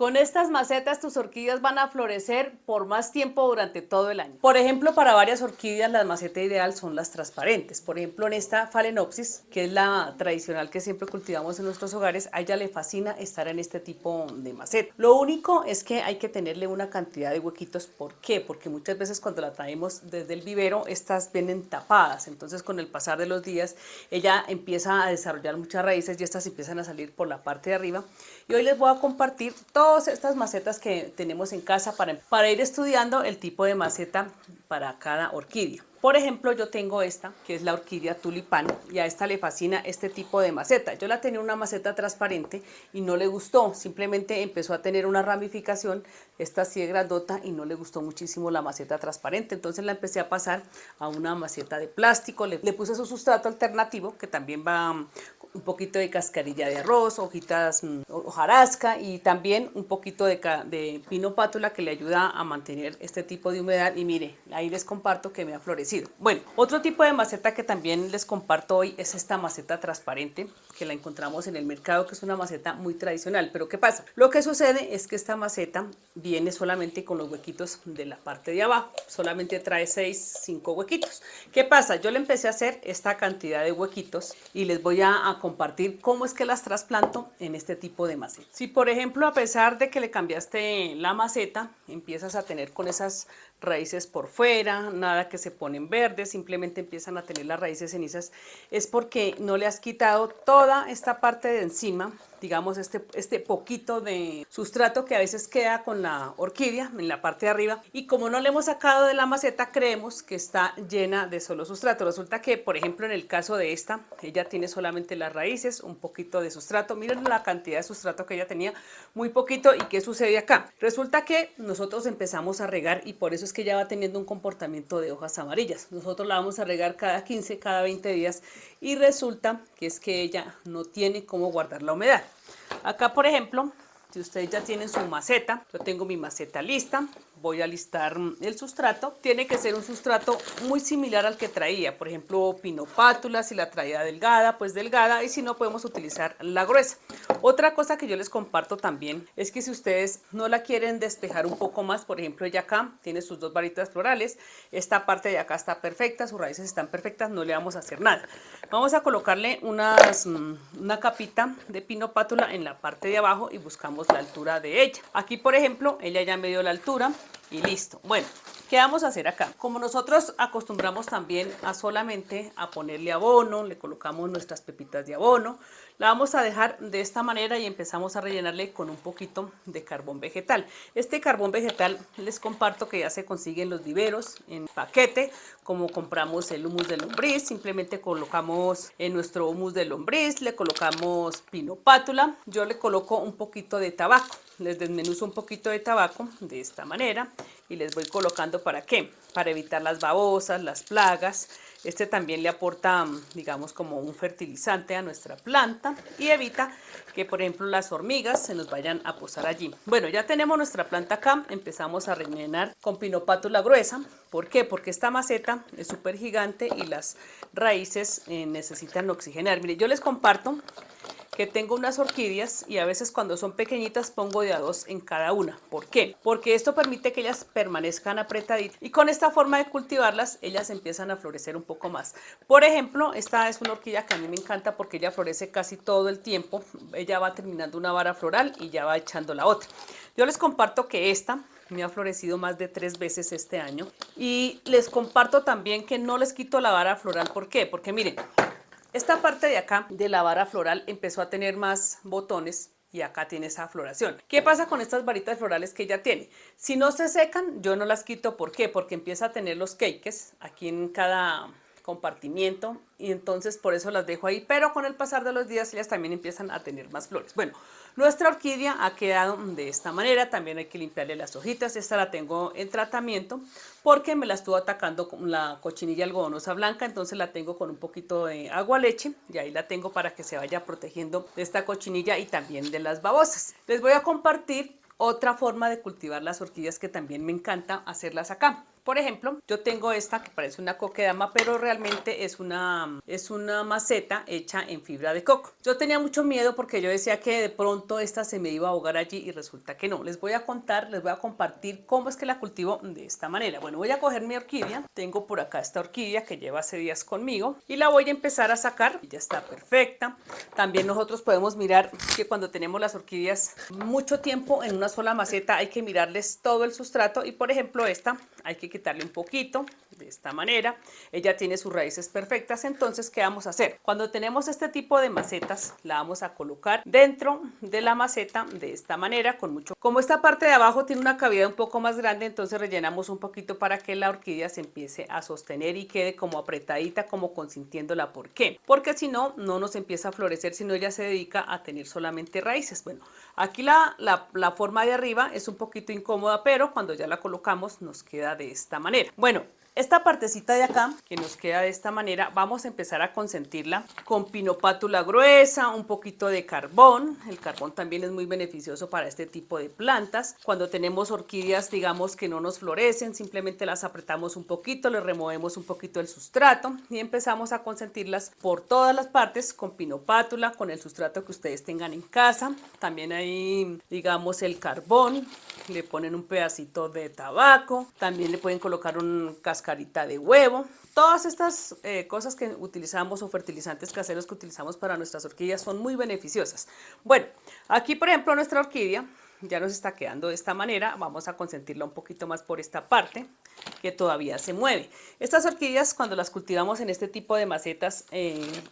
Con estas macetas tus orquídeas van a florecer por más tiempo durante todo el año. Por ejemplo, para varias orquídeas la maceta ideal son las transparentes. Por ejemplo, en esta Phalaenopsis, que es la tradicional que siempre cultivamos en nuestros hogares, a ella le fascina estar en este tipo de maceta. Lo único es que hay que tenerle una cantidad de huequitos. ¿Por qué? Porque muchas veces cuando la traemos desde el vivero, estas vienen tapadas. Entonces, con el pasar de los días, ella empieza a desarrollar muchas raíces y estas empiezan a salir por la parte de arriba. Y hoy les voy a compartir todas estas macetas que tenemos en casa para ir estudiando el tipo de maceta para cada orquídea. Por ejemplo, yo tengo esta, que es la orquídea tulipán, y a esta le fascina este tipo de maceta. Yo la tenía una maceta transparente y no le gustó, simplemente empezó a tener una ramificación, esta así de grandota, y no le gustó muchísimo la maceta transparente. Entonces la empecé a pasar a una maceta de plástico, le puse su sustrato alternativo, que también va un poquito de cascarilla de arroz, hojitas, hojarasca y también un poquito de pino pátula que le ayuda a mantener este tipo de humedad. Y mire, ahí les comparto que me ha florecido. Bueno, otro tipo de maceta que también les comparto hoy es esta maceta transparente que la encontramos en el mercado, que es una maceta muy tradicional. Pero ¿qué pasa? Lo que sucede es que esta maceta viene solamente con los huequitos de la parte de abajo, solamente trae 5 huequitos. ¿Qué pasa? Yo le empecé a hacer esta cantidad de huequitos y les voy a compartir cómo es que las trasplanto en este tipo de maceta. Si por ejemplo, a pesar de que le cambiaste la maceta, empiezas a tener con esas raíces por fuera, nada que se ponen verdes, simplemente empiezan a tener las raíces cenizas, es porque no le has quitado toda esta parte de encima, digamos este poquito de sustrato que a veces queda con la orquídea en la parte de arriba, y como no le hemos sacado de la maceta, creemos que está llena de solo sustrato. Resulta que, por ejemplo, en el caso de esta, ella tiene solamente las raíces, un poquito de sustrato. Miren la cantidad de sustrato que ella tenía, muy poquito. ¿Y qué sucede acá? Resulta que nosotros empezamos a regar y por eso es que ella va teniendo un comportamiento de hojas amarillas. Nosotros la vamos a regar cada 15, cada 20 días y resulta que es que ella no tiene cómo guardar la humedad. Acá, por ejemplo, si ustedes ya tienen su maceta, yo tengo mi maceta lista, voy a listar el sustrato. Tiene que ser un sustrato muy similar al que traía, por ejemplo, pinopátula, si la traía delgada, pues delgada, y si no, podemos utilizar la gruesa. Otra cosa que yo les comparto también es que si ustedes no la quieren despejar un poco más, por ejemplo, ella acá tiene sus 2 varitas florales, esta parte de acá está perfecta, sus raíces están perfectas, no le vamos a hacer nada. Vamos a colocarle una capita de pinopátula en la parte de abajo y buscamos la altura de ella. Aquí, por ejemplo, ella ya me dio la altura y listo. Bueno, ¿qué vamos a hacer acá? Como nosotros acostumbramos también a solamente a ponerle abono, le colocamos nuestras pepitas de abono, la vamos a dejar de esta manera y empezamos a rellenarle con un poquito de carbón vegetal. Este carbón vegetal les comparto que ya se consigue en los viveros en paquete, como compramos el humus de lombriz. Simplemente colocamos en nuestro humus de lombriz, le colocamos pinopátula, yo le coloco un poquito de tabaco. Les desmenuzo un poquito de tabaco de esta manera y les voy colocando. ¿Para qué? Para evitar las babosas, las plagas. Este también le aporta, digamos, como un fertilizante a nuestra planta y evita que, por ejemplo, las hormigas se nos vayan a posar allí. Bueno, ya tenemos nuestra planta acá, empezamos a rellenar con pinopátula gruesa. ¿Por qué? Porque esta maceta es súper gigante y las raíces necesitan oxigenar. Mire, yo les comparto que tengo unas orquídeas y a veces cuando son pequeñitas pongo de a 2 en cada una. ¿Por qué? Porque esto permite que ellas permanezcan apretaditas y con esta forma de cultivarlas ellas empiezan a florecer un poco más. Por ejemplo, esta es una orquídea que a mí me encanta porque ella florece casi todo el tiempo. Ella va terminando una vara floral y ya va echando la otra. Yo les comparto que esta me ha florecido más de 3 veces este año y les comparto también que no les quito la vara floral. ¿Por qué? Porque miren, esta parte de acá de la vara floral empezó a tener más botones y acá tiene esa floración. ¿Qué pasa con estas varitas florales que ella tiene? Si no se secan, yo no las quito. ¿Por qué? Porque empieza a tener los cakes aquí en cada compartimiento y entonces por eso las dejo ahí, pero con el pasar de los días ellas también empiezan a tener más flores. Bueno, nuestra orquídea ha quedado de esta manera. También hay que limpiarle las hojitas. Esta la tengo en tratamiento porque me la estuvo atacando con la cochinilla algodonosa blanca, entonces la tengo con un poquito de agua leche y ahí la tengo para que se vaya protegiendo de esta cochinilla y también de las babosas. Les voy a compartir otra forma de cultivar las orquídeas que también me encanta hacerlas acá. Por ejemplo, yo tengo esta que parece una coquedama, pero realmente es una maceta hecha en fibra de coco. Yo tenía mucho miedo porque yo decía que de pronto esta se me iba a ahogar allí y resulta que no. Les voy a contar, les voy a compartir cómo es que la cultivo de esta manera. Bueno, voy a coger mi orquídea. Tengo por acá esta orquídea que lleva hace días conmigo y la voy a empezar a sacar. Ya está perfecta. También nosotros podemos mirar que cuando tenemos las orquídeas mucho tiempo en una sola maceta hay que mirarles todo el sustrato y por ejemplo esta hay que quitarle un poquito de esta manera. Ella tiene sus raíces perfectas, entonces ¿qué vamos a hacer? Cuando tenemos este tipo de macetas la vamos a colocar dentro de la maceta de esta manera con mucho. Como esta parte de abajo tiene una cavidad un poco más grande, entonces rellenamos un poquito para que la orquídea se empiece a sostener y quede como apretadita, como consintiéndola. ¿Por qué? Porque si no, no nos empieza a florecer, sino ella se dedica a tener solamente raíces. Bueno, aquí la forma de arriba es un poquito incómoda, pero cuando ya la colocamos nos queda de esta manera. Bueno, esta partecita de acá, que nos queda de esta manera, vamos a empezar a consentirla con pinopátula gruesa, un poquito de carbón. El carbón también es muy beneficioso para este tipo de plantas. Cuando tenemos orquídeas, digamos, que no nos florecen, simplemente las apretamos un poquito, le removemos un poquito el sustrato y empezamos a consentirlas por todas las partes con pinopátula, con el sustrato que ustedes tengan en casa. También hay, digamos, el carbón. Le ponen un pedacito de tabaco, también le pueden colocar un cascarita de huevo. Todas estas cosas que utilizamos o fertilizantes caseros que utilizamos para nuestras orquídeas son muy beneficiosas. Bueno, aquí por ejemplo nuestra orquídea ya nos está quedando de esta manera. Vamos a consentirla un poquito más por esta parte que todavía se mueve. Estas orquídeas cuando las cultivamos en este tipo de macetas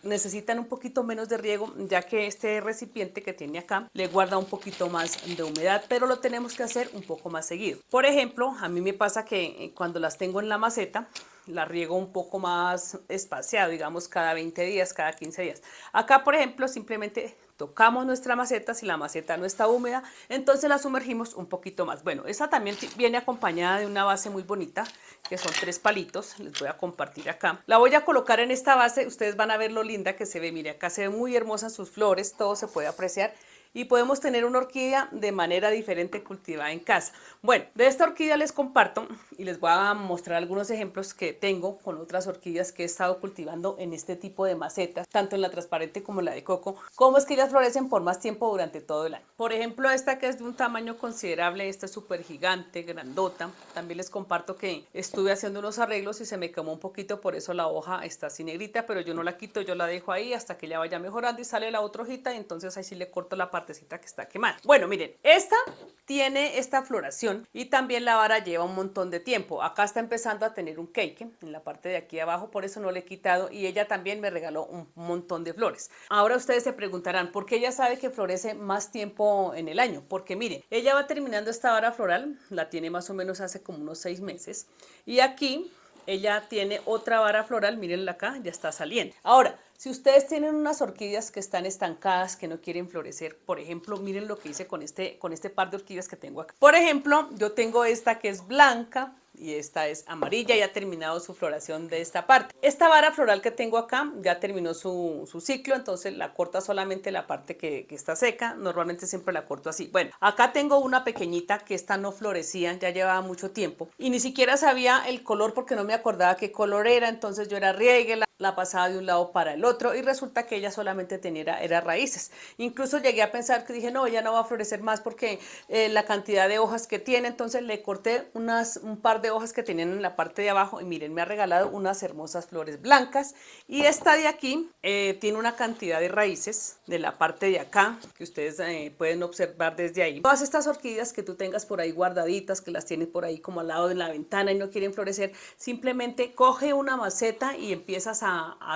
necesitan un poquito menos de riego, ya que este recipiente que tiene acá le guarda un poquito más de humedad, pero lo tenemos que hacer un poco más seguido. Por ejemplo, a mí me pasa que cuando las tengo en la maceta la riego un poco más espaciado, digamos cada 20 días, cada 15 días. Acá, por ejemplo, simplemente tocamos nuestra maceta, si la maceta no está húmeda, entonces la sumergimos un poquito más. Bueno, esa también viene acompañada de una base muy bonita, que son 3 palitos, les voy a compartir acá. La voy a colocar en esta base, ustedes van a ver lo linda que se ve, mire, acá se ven muy hermosas sus flores, todo se puede apreciar. Y podemos tener una orquídea de manera diferente cultivada en casa. Bueno, de esta orquídea les comparto y les voy a mostrar algunos ejemplos que tengo con otras orquídeas que he estado cultivando en este tipo de macetas, tanto en la transparente como en la de coco, cómo es que ellas florecen por más tiempo durante todo el año. Por ejemplo, esta que es de un tamaño considerable, esta es súper gigante, grandota. También les comparto que estuve haciendo unos arreglos y se me quemó un poquito, por eso la hoja está así negrita, pero yo no la quito, yo la dejo ahí hasta que ella vaya mejorando y sale la otra hojita y entonces ahí sí le corto la partecita que está quemada. Bueno, miren, esta tiene esta floración y también la vara lleva un montón de tiempo. Acá está empezando a tener un cake en la parte de aquí abajo, por eso no le he quitado y ella también me regaló un montón de flores. Ahora ustedes se preguntarán, ¿por qué ella sabe que florece más tiempo en el año? Porque miren, ella va terminando esta vara floral, la tiene más o menos hace como unos 6 meses y aquí ella tiene otra vara floral, mírenla acá, ya está saliendo. Ahora, si ustedes tienen unas orquídeas que están estancadas, que no quieren florecer, por ejemplo, miren lo que hice con este par de orquídeas que tengo acá. Por ejemplo, yo tengo esta que es blanca y esta es amarilla y ha terminado su floración de esta parte. Esta vara floral que tengo acá ya terminó su ciclo, entonces la corta solamente la parte que está seca. Normalmente siempre la corto así. Bueno, acá tengo una pequeñita que esta no florecía, ya llevaba mucho tiempo y ni siquiera sabía el color porque no me acordaba qué color era, entonces yo era riegue, la pasaba de un lado para el otro y resulta que ella solamente tenía era raíces. Incluso llegué a pensar que dije, no, ella no va a florecer más porque la cantidad de hojas que tiene, entonces le corté un par de hojas que tenían en la parte de abajo y miren, me ha regalado unas hermosas flores blancas y esta de aquí tiene una cantidad de raíces de la parte de acá que ustedes pueden observar desde ahí. Todas estas orquídeas que tú tengas por ahí guardaditas, que las tienes por ahí como al lado de la ventana y no quieren florecer, simplemente coge una maceta y empiezas a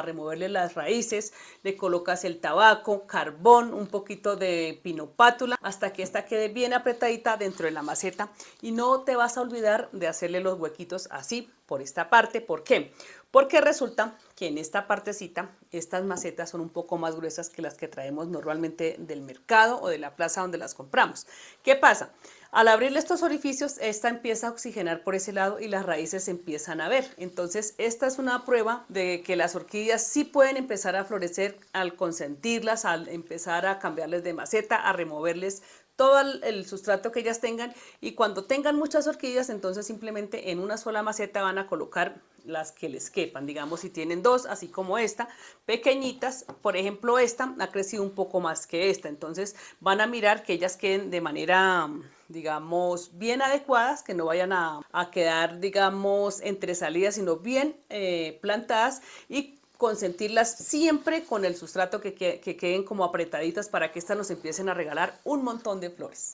removerle las raíces, le colocas el tabaco, carbón, un poquito de pinopátula hasta que esta quede bien apretadita dentro de la maceta y no te vas a olvidar de hacerle los huequitos así por esta parte. ¿Por qué? Porque resulta que en esta partecita estas macetas son un poco más gruesas que las que traemos normalmente del mercado o de la plaza donde las compramos. ¿Qué pasa? Al abrirle estos orificios, esta empieza a oxigenar por ese lado y las raíces empiezan a ver. Entonces, esta es una prueba de que las orquídeas sí pueden empezar a florecer al consentirlas, al empezar a cambiarles de maceta, a removerles todo el sustrato que ellas tengan, y cuando tengan muchas orquídeas, entonces simplemente en una sola maceta van a colocar las que les quepan. Digamos, si tienen dos, así como esta, pequeñitas, por ejemplo, esta ha crecido un poco más que esta, entonces van a mirar que ellas queden de manera, digamos, bien adecuadas, que no vayan a quedar, digamos, entre salidas, sino bien plantadas, y consentirlas siempre con el sustrato que queden como apretaditas para que estas nos empiecen a regalar un montón de flores.